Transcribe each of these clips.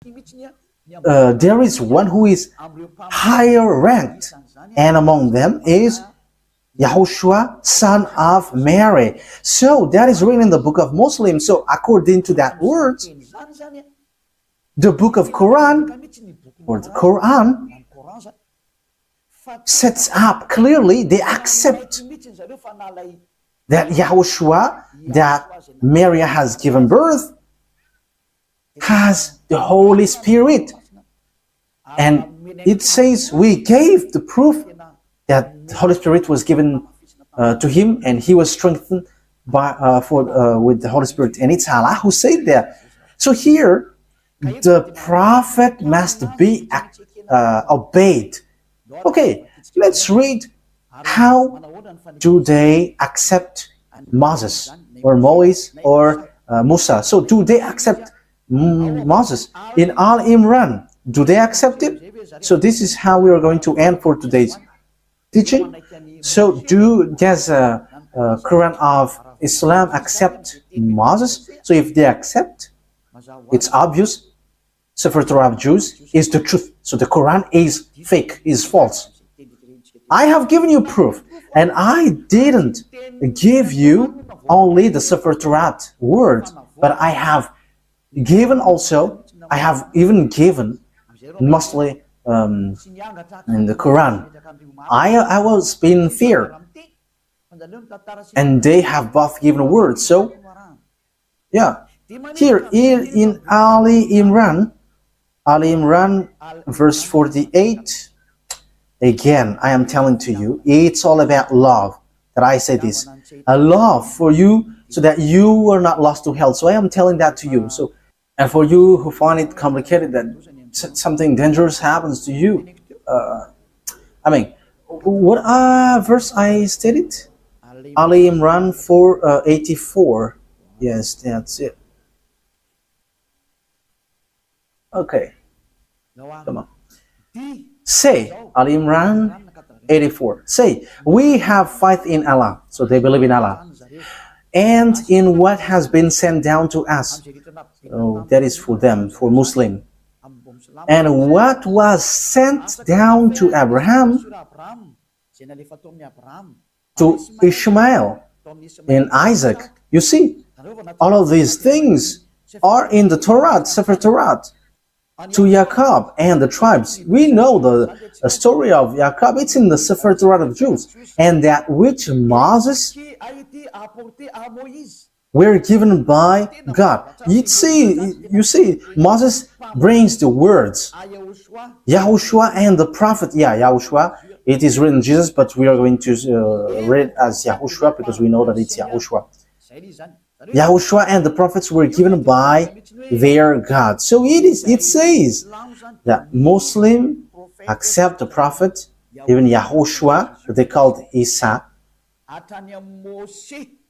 there is one who is higher ranked, and among them is YAHOSHUAH, son of Mary. So that is written in the book of Muslims. So according to that word, the book of Quran, or the Quran, sets up clearly, they accept that YAHOSHUAH, that Mary has given birth, has the Holy Spirit. And it says we gave the proof that the Holy Spirit was given to him, and he was strengthened by with the Holy Spirit. And it's Allah who said that. So here, the prophet must be obeyed. Okay, let's read how do they accept Moses or Moise or Musa. So do they accept Moses in Al Imran? Do they accept it? So this is how we are going to end for today's teaching. So does Quran of Islam accept Moses? So if they accept, it's obvious Sefer Torah of Jews is the truth. So the Quran is fake, is false. I have given you proof, and I didn't give you only the Sefer Torah word, but I have given also, I have even given mostly in the Quran. I was in fear, and they have both given words. So yeah, here in Ali Imran verse 48, again I am telling to you, it's all about love. That I say this, a love for you, so that you are not lost to hell. So I am telling that to you. So, and for you who find it complicated, that something dangerous happens to you, I mean, what verse I stated? Ali Imran 4:84. Yes, that's it. Okay, come on. Say, Ali Imran 84. Say, we have faith in Allah. So they believe in Allah, and in what has been sent down to us. So that is for them, for Muslim. And what was sent down to Abraham, to Ishmael, and Isaac. You see, all of these things are in the Torah, Sefer Torah. To Jacob and the tribes. We know the story of Jacob. It's in the Sefer Torah of Jews. And that which Moses were given by God. You see, Moses brings the words. YAHOSHUAH and the prophet. Yeah, YAHOSHUAH. It is written Jesus, but we are going to read it as YAHOSHUAH because we know that it's YAHOSHUAH. YAHOSHUAH and the prophets were given by their God. So it says that Muslim accept the prophet, even YAHOSHUAH, they called Isa.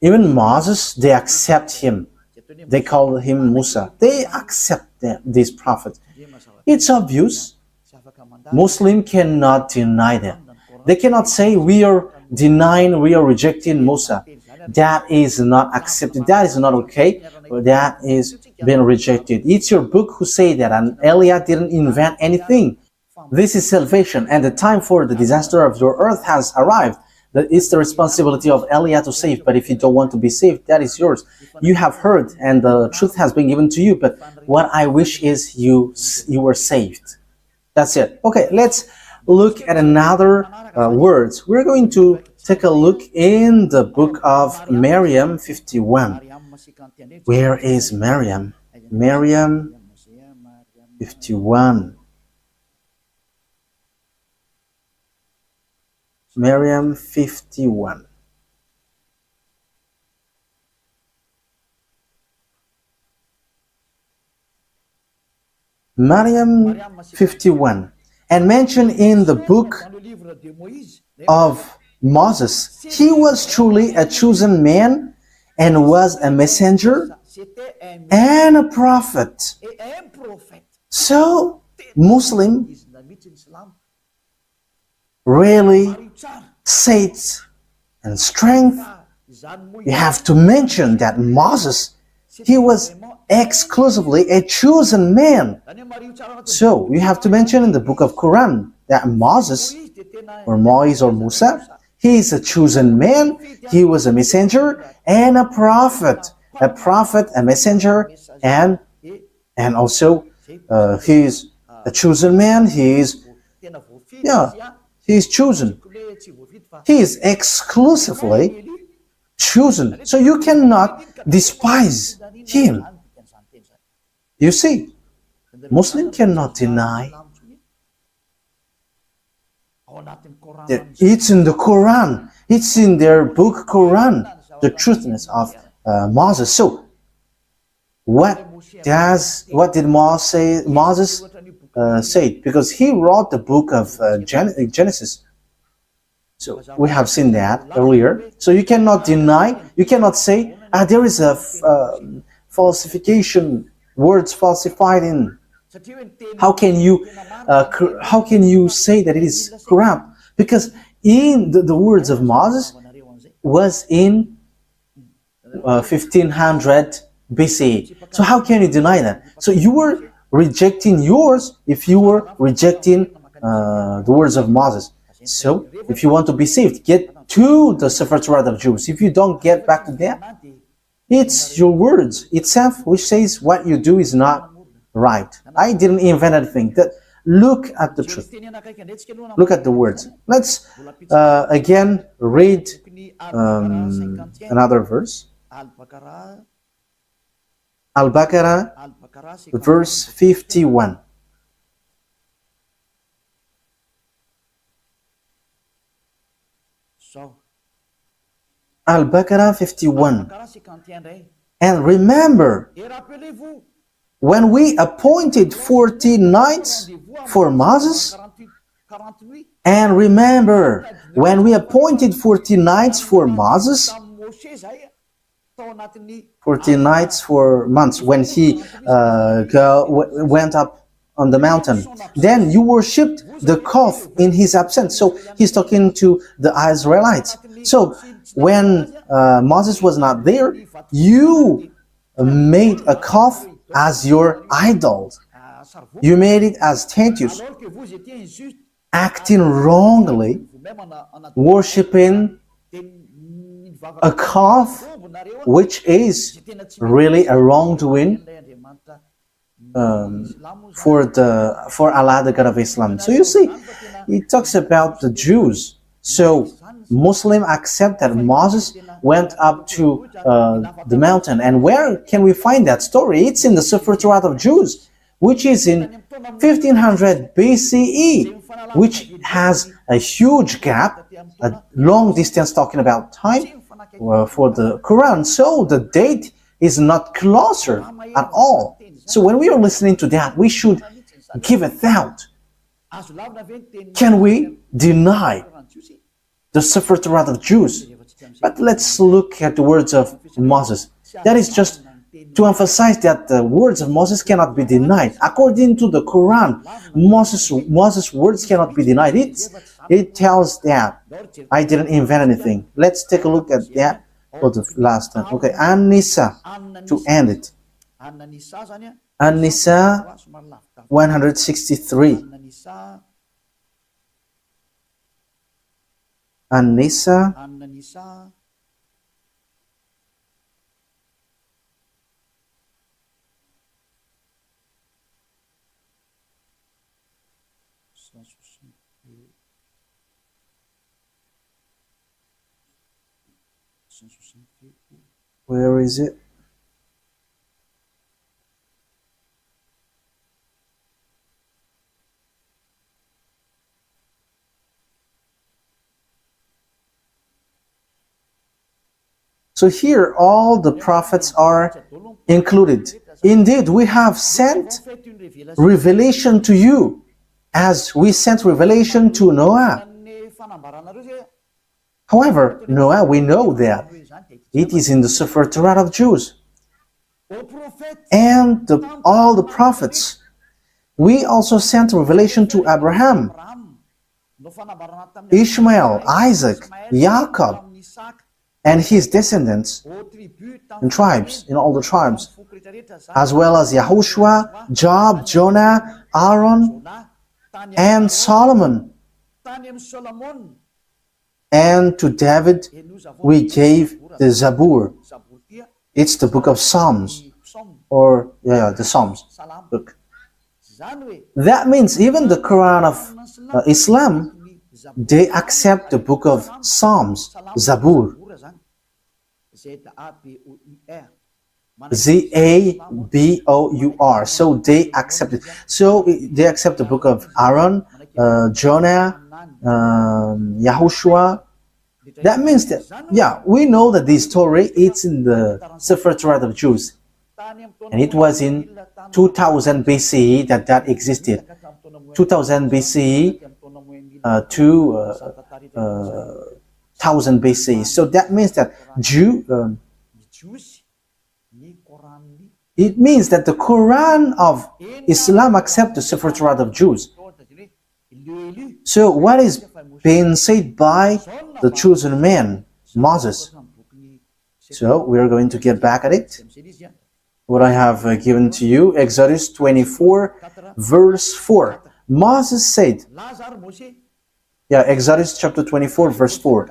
Even Moses, they accept him. They call him Musa. They accept this prophet. It's obvious. Muslim cannot deny them. They cannot say we are denying, we are rejecting Musa. That is not accepted. That is not okay. That is being rejected. It's your book who say that, and Eliah didn't invent anything. This is salvation, and the time for the disaster of your earth has arrived. It's the responsibility of Eliah to save, but if you don't want to be saved, that is yours. You have heard, and the truth has been given to you, but what I wish is you were saved. That's it. Okay, let's look at another words. We're going to take a look in the book of Maryam 51. Where is Maryam? Maryam 51. Maryam 51. Maryam 51. And mentioned in the book of Moses, he was truly a chosen man and was a messenger and a prophet. So, Muslim really faith and strength. You have to mention that Moses He was exclusively a chosen man. So we have to mention in the book of Quran that Moses, or Moise or Musa, he is a chosen man. He was a messenger and a prophet, a messenger, and also he is a chosen man. He is chosen. He is exclusively chosen. So you cannot despise him. You see, Muslim cannot deny that it's in the Quran, it's in their book Quran, the truthness of Moses. So what did Moses say? Because he wrote the book of Genesis. So we have seen that earlier. So you cannot deny, you cannot say, there is a falsification, words falsified in. How can you say that it is corrupt? Because in the words of Moses was in 1500 BCE. So how can you deny that? So you were rejecting yours if you were rejecting the words of Moses. So if you want to be saved, get to the Torat of Jews. If you don't get back to that, it's your words itself which says what you do is not right. I didn't invent anything. Look at the truth. Look at the words. Let's again read another verse. Al-Baqarah, verse 51. Al-Baqarah 51. And remember, when we appointed 40 nights for Moses, and remember, when we appointed 40 nights for Moses, 40 nights for months, when he went up on the mountain, then you worshipped the calf in his absence. So he's talking to the Israelites. So when Moses was not there, you made a calf as your idol. You made it as statues, acting wrongly, worshipping a calf, which is really a wrongdoing for Allah, the God of Islam. So you see, it talks about the Jews. So Muslims accept that Moses went up to the mountain. And where can we find that story? It's in the Torat of Jews, which is in 1500 BCE, which has a huge gap, a long distance talking about time for the Quran. So the date is not closer at all. So when we are listening to that, we should give a thought. Can we deny the Torat of Jews? But let's look at the words of Moses. That is just to emphasize that the words of Moses cannot be denied. According to the Quran, Moses' words cannot be denied. It tells that I didn't invent anything. Let's take a look at that for the last time. Okay, An-Nisa, to end it. An-Nisa 163. An-Nisa 163. Where is it? So here all the prophets are included. Indeed, we have sent revelation to you as we sent revelation to Noah. However, Noah, we know that it is in the Torat of Jews. And all the prophets. We also sent revelation to Abraham, Ishmael, Isaac, Jacob, and his descendants in tribes, in all the tribes. as well as YAHOSHUAH, Job, Jonah, Aaron, and Solomon. And to David we gave the Zabur. It's the book of Psalms, or the Psalms book. That means even the Quran of Islam, they accept the book of Psalms, Zabur. Zabour. So they accept it. So they accept the book of Aaron, Jonah, YAHOSHUAH. That means that, we know that this story, it's in the Sefer Torah of Jews. And it was in 2000 BCE that existed. 2000 BCE to 1000 BCE. So that means that it means that the Quran of Islam accepts the Sefer Torah of Jews. So what is being said by the chosen man, Moses? So we are going to get back at it. What I have given to you, Exodus 24, verse 4. Moses said, Exodus chapter 24, verse 4.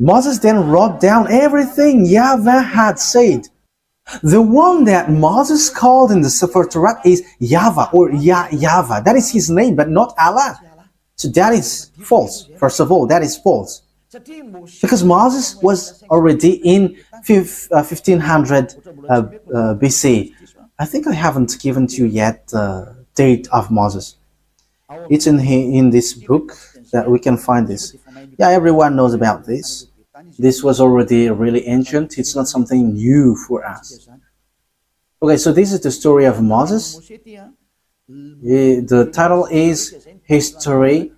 Moses then wrote down everything YAHVAH had said. The one that Moses called in the Sefer Torah is YAHVAH or YAHVAH. That is his name, but not Allah. So that is false. First of all, that is false. Because Moses was already in 1500 BC. I think I haven't given to you yet the date of Moses. It's in this book that we can find this. Everyone knows about this. This was already really ancient. It's not something new for us. Okay, so this is the story of Moses. The title is History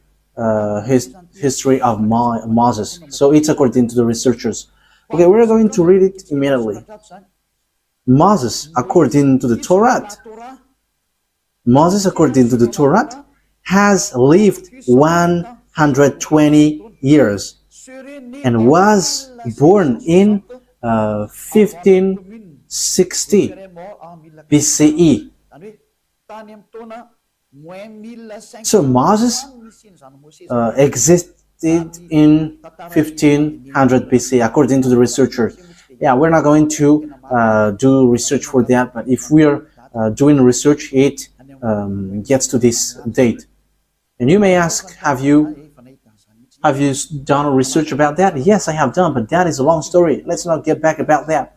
of Moses. So it's according to the researchers. Okay, we're going to read it immediately. Moses, according to the Torat. Moses, according to the Torat, has lived 120 years and was born in 1560 BCE. So Moses existed in 1500 BC, according to the researchers. We're not going to do research for that, but if we are doing research, it gets to this date. And you may ask, have you done research about that? Yes, I have done, but that is a long story. Let's not get back about that.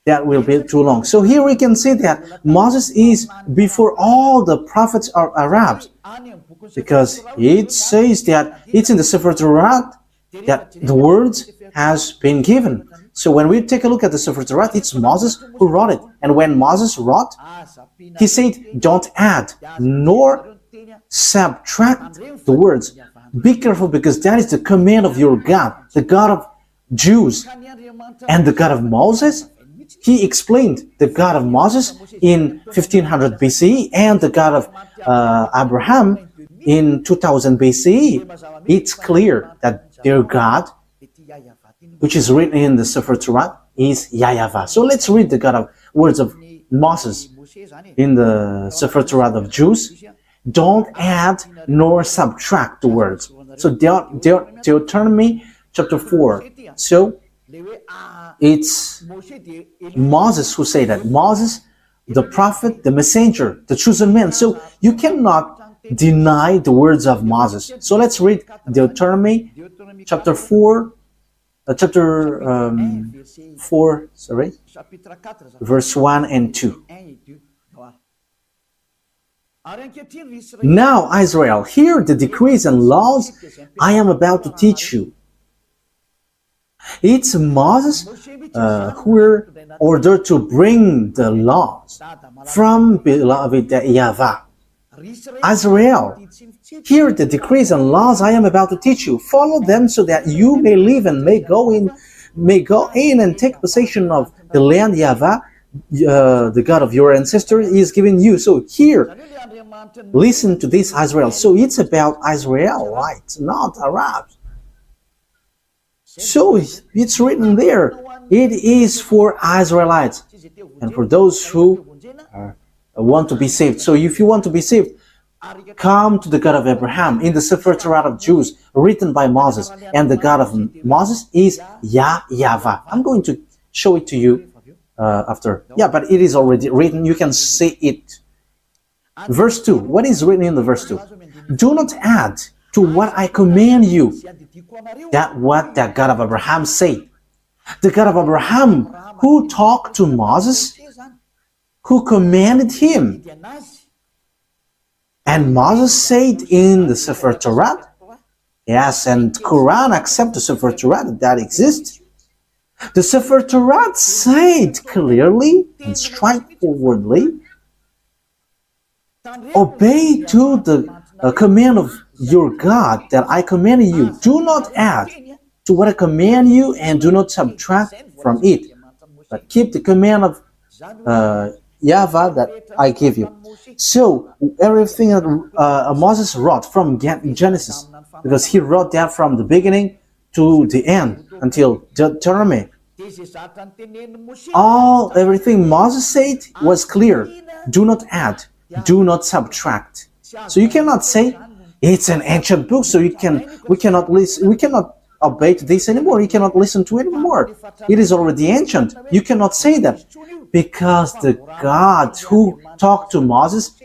That will be too long. So here we can see that Moses is before all the prophets are Arabs, because it says that it's in the Sefer Torah that the words has been given. So when we take a look at the Sefer Torah, it's Moses who wrote it. And when Moses wrote, he said, don't add nor subtract the words. Be careful, because that is the command of your God, the God of Jews. And the God of Moses, he explained the God of Moses in 1500 BCE and the God of Abraham in 2000 BCE. It's clear that their God, which is written in the Sefer Torah, is YAHVAH. So let's read the words of Moses in the Sefer Torah of Jews. Don't add nor subtract the words. So Deuteronomy chapter 4. So it's Moses who said that. Moses, the prophet, the messenger, the chosen man. So you cannot deny the words of Moses. So let's read Deuteronomy chapter 4, verse 1 and 2. Now, Israel, hear the decrees and laws I am about to teach you. It's Moses who were ordered to bring the laws from beloved YAHVAH. Israel, hear the decrees and laws I am about to teach you. Follow them so that you may live and may go in and take possession of the land YAHVAH, the God of your ancestors, is giving you. So here, listen to this, Israel. So it's about Israelites, not Arabs. So it's written there. It is for Israelites and for those who want to be saved. So if you want to be saved, come to the God of Abraham in the Sefer Torat of Jews written by Moses. And the God of Moses is YAHVAH. I'm going to show it to you after. Yeah, but it is already written. You can see it. Verse 2. What is written in the verse 2? Do not add to what I command you. That what the God of Abraham said. The God of Abraham who talked to Moses, who commanded him. And Moses said in the Sefer Torat, yes, and Quran accept the Sefer Torat that exists. The Sefer Torat said clearly and straightforwardly, obey to the command of your God that I command you. Do not add to what I command you and do not subtract from it, but keep the command of YAHVAH that I give you. So everything that Moses wrote from Genesis, because he wrote that from the beginning to the end until Deuteronomy, everything Moses said was clear. Do not add, do not subtract. So you cannot say it's an ancient book, so we cannot obey to this anymore. You cannot listen to it anymore. It is already ancient. You cannot say that, because the God who talked to Moses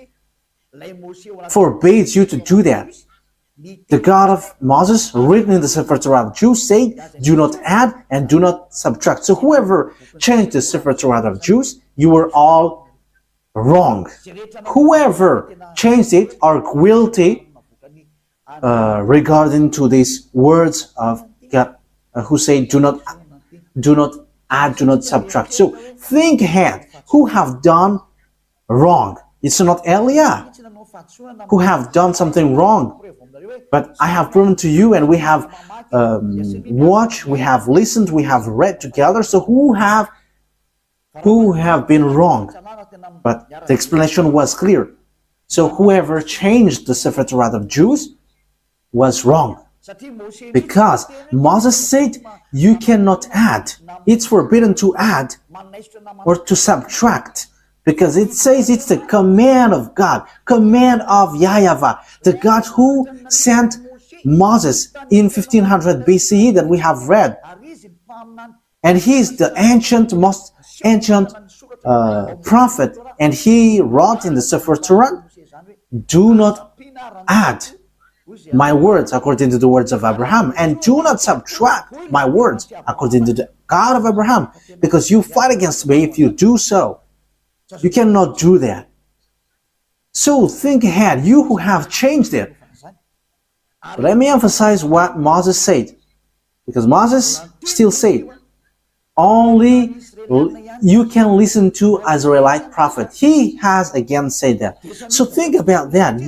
forbids you to do that. The God of Moses, written in the Sefer Torah of Jews, said, do not add and do not subtract. So whoever changed the Sefer Torah of Jews, you were all wrong. Whoever changed it are guilty regarding to these words of God, who say, do not add, do not subtract. So think ahead. Who have done wrong? It's not Eliah who have done something wrong. But I have proven to you, and we have watched, we have listened, we have read together. So who have been wrong? But the explanation was clear. So whoever changed the Sefer Torah of Jews was wrong. Because Moses said you cannot add. It's forbidden to add or to subtract. Because it says it's the command of God, command of YAHVAH, the God who sent Moses in 1500 BCE that we have read. And he is the most ancient prophet. And he wrote in the Sefer Torah, do not add my words according to the words of Abraham, and do not subtract my words according to the God of Abraham, because you fight against me if you do so. You cannot do that. So think ahead, you who have changed it. Let me emphasize what Moses said, because Moses still said, only you can listen to Israelite prophet. He has again said that. So think about that.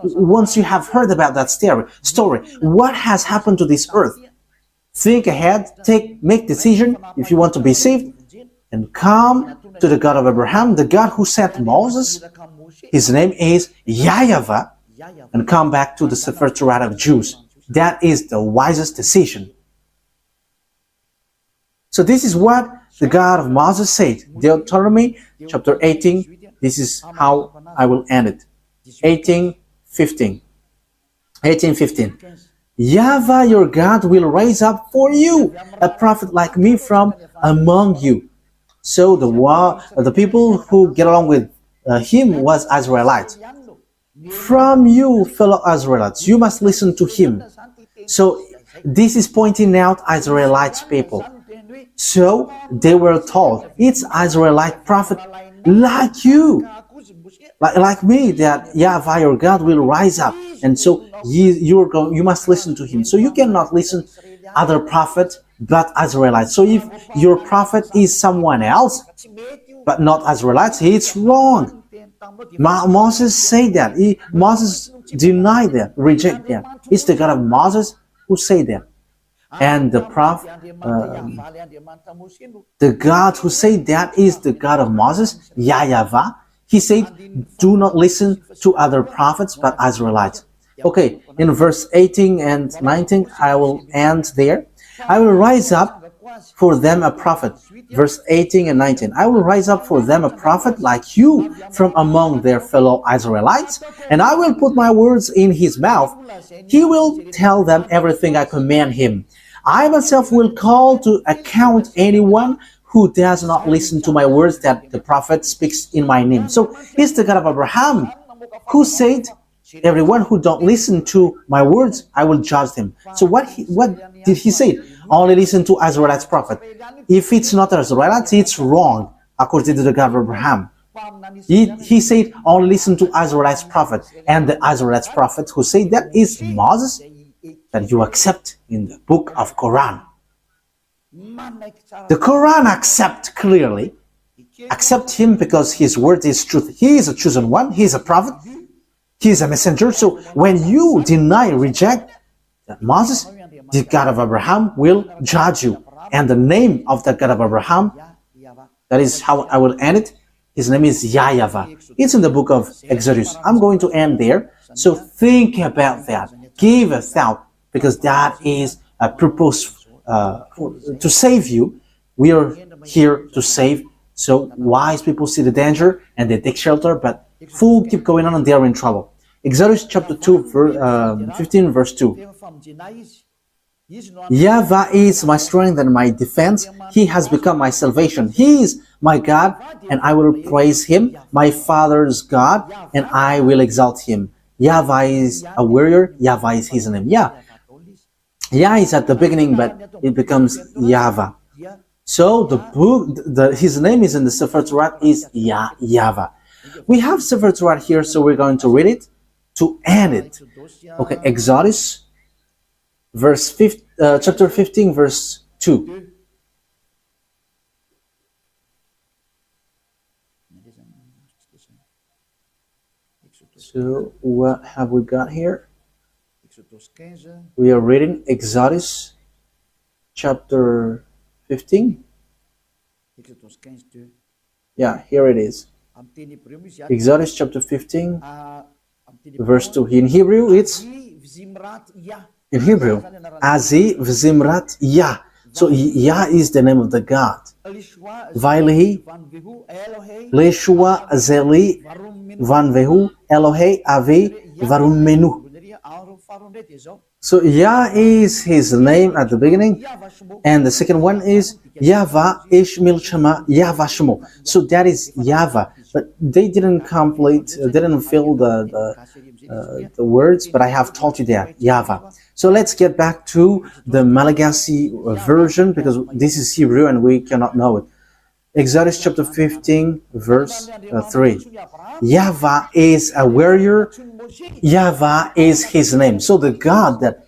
Once you have heard about that story, what has happened to this earth? Think ahead, make decision if you want to be saved, and come to the God of Abraham, the God who sent Moses. His name is YAHVAH, and come back to the Sefer Torah of Jews. That is the wisest decision. So this is what the God of Moses said. Deuteronomy chapter 18. This is how I will end it. 18:15. YAHVAH your God will raise up for you a prophet like me from among you. So the people who get along with him was Israelites. From you, fellow Israelites, you must listen to him. So this is pointing out Israelite people. So they were told, it's Israelite prophet like you, like me, that YAHVAH your God will rise up. And so you must listen to him. So you cannot listen other prophets but Israelites. So if your prophet is someone else but not Israelites, it's wrong. Moses said that. Moses denied that, reject that. It's the God of Moses who said that. And the prophet, the God who said that is the God of Moses, YAHVAH. He said, do not listen to other prophets but Israelites. Okay, in verse 18 and 19, I will end there. I will rise up for them a prophet. Verse 18 and 19. I will rise up for them a prophet like you from among their fellow Israelites, and I will put my words in his mouth. He will tell them everything I command him. I myself will call to account anyone who does not listen to my words that the prophet speaks in my name. So he's the God of Abraham who said, everyone who don't listen to my words, I will judge them. So what did he say? Only listen to Israelite's prophet. If it's not Israelite, it's wrong, according to the God of Abraham. He said, only listen to Israelite's prophet. And the Israelite's prophet who said that is Moses, that you accept in the book of Quran. The Quran accept him because his word is truth. He is a chosen one. He is a prophet. He is a messenger. So when you deny, reject that Moses, the God of Abraham will judge you. And the name of the God of Abraham, that is how I will end it. His name is YAHVAH. It's in the book of Exodus. I'm going to end there. So think about that. Give a thought, because that is a purpose to save you. We are here to save. So wise people see the danger and they take shelter, but fools keep going on and they are in trouble. Exodus chapter 2, 15 verse 2. YAHVAH is my strength and my defense. He has become my salvation. He is my God, and I will praise him, my father's God, and I will exalt him. YAHVAH is a warrior. YAHVAH is his name. Yah is at the beginning, but it becomes YAHVAH. So the book, his name is in the Sefer Torat is YAHVAH. We have Sefer Torat here, so we're going to read it to end it. Okay, Exodus, chapter 15, verse 2. So what have we got here? We are reading Exodus chapter 15. Yeah, here it is. Exodus chapter 15, verse 2. In Hebrew, it's Azi Vzimrat Yah. So Yah is the name of the God. Vailehi, Leshua Zeli, Vanvehu, Elohe, Avi, Varumenu. So Yah is his name at the beginning, and the second one is YAHVAH Ishmil Shema YAHVAH Shemo. So that is YAHVAH, but they didn't complete, didn't fill the words, but I have told you that YAHVAH. So let's get back to the Malagasy version, because this is Hebrew and we cannot know it. Exodus chapter 15, verse 3. YAHVAH is a warrior. YAHVAH is his name. So the God that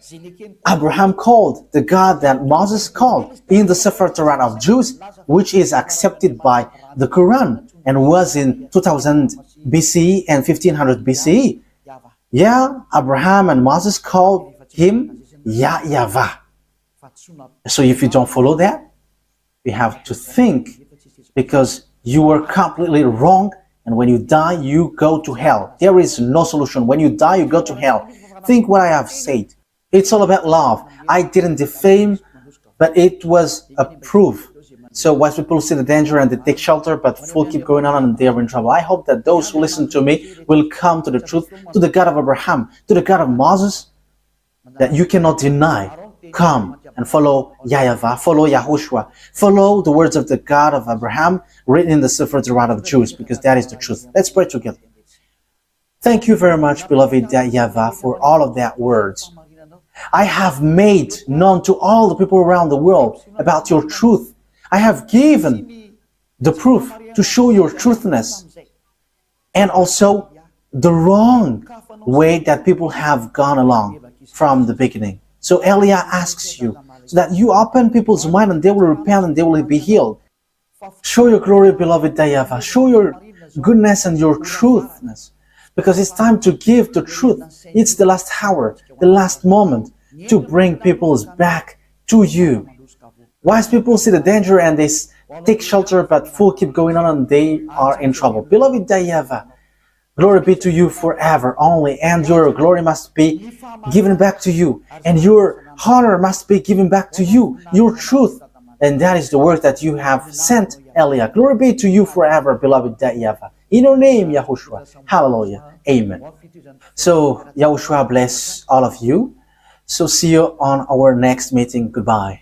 Abraham called, the God that Moses called in the Sefer Torat of Jews, which is accepted by the Quran and was in 2000 BCE and 1500 BCE. Yeah, Abraham and Moses called him YAHVAH. So if you don't follow that, you have to think, because you were completely wrong, and when you die, you go to hell. There is no solution. When you die, you go to hell. Think what I have said. It's all about love. I didn't defame, but it was a proof. So wise people see the danger and they take shelter, but fools keep going on and they are in trouble. I hope that those who listen to me will come to the truth, to the God of Abraham, to the God of Moses, that you cannot deny. Come and follow YAHVAH, follow YAHOSHUAH, follow the words of the God of Abraham written in the Sefer Torat of Jews, because that is the truth. Let's pray together. Thank you very much, beloved YAHVAH, for all of that words. I have made known to all the people around the world about your truth. I have given the proof to show your truthness, and also the wrong way that people have gone along from the beginning. So Elia asks you, so that you open people's mind and they will repent and they will be healed. Show your glory, beloved YAHVAH. Show your goodness and your truthness, because it's time to give the truth. It's the last hour, the last moment to bring people's back to you. Wise people see the danger and they take shelter, but fools keep going on and they are in trouble. Beloved YAHVAH, glory be to you forever only, and your glory must be given back to you, and your Honor must be given back to you, your truth. And that is the word that you have sent, Elia. Glory be to you forever, beloved YAHVAH. In your name, Yahushua. Hallelujah. Amen. So, Yahushua bless all of you. So see you on our next meeting. Goodbye.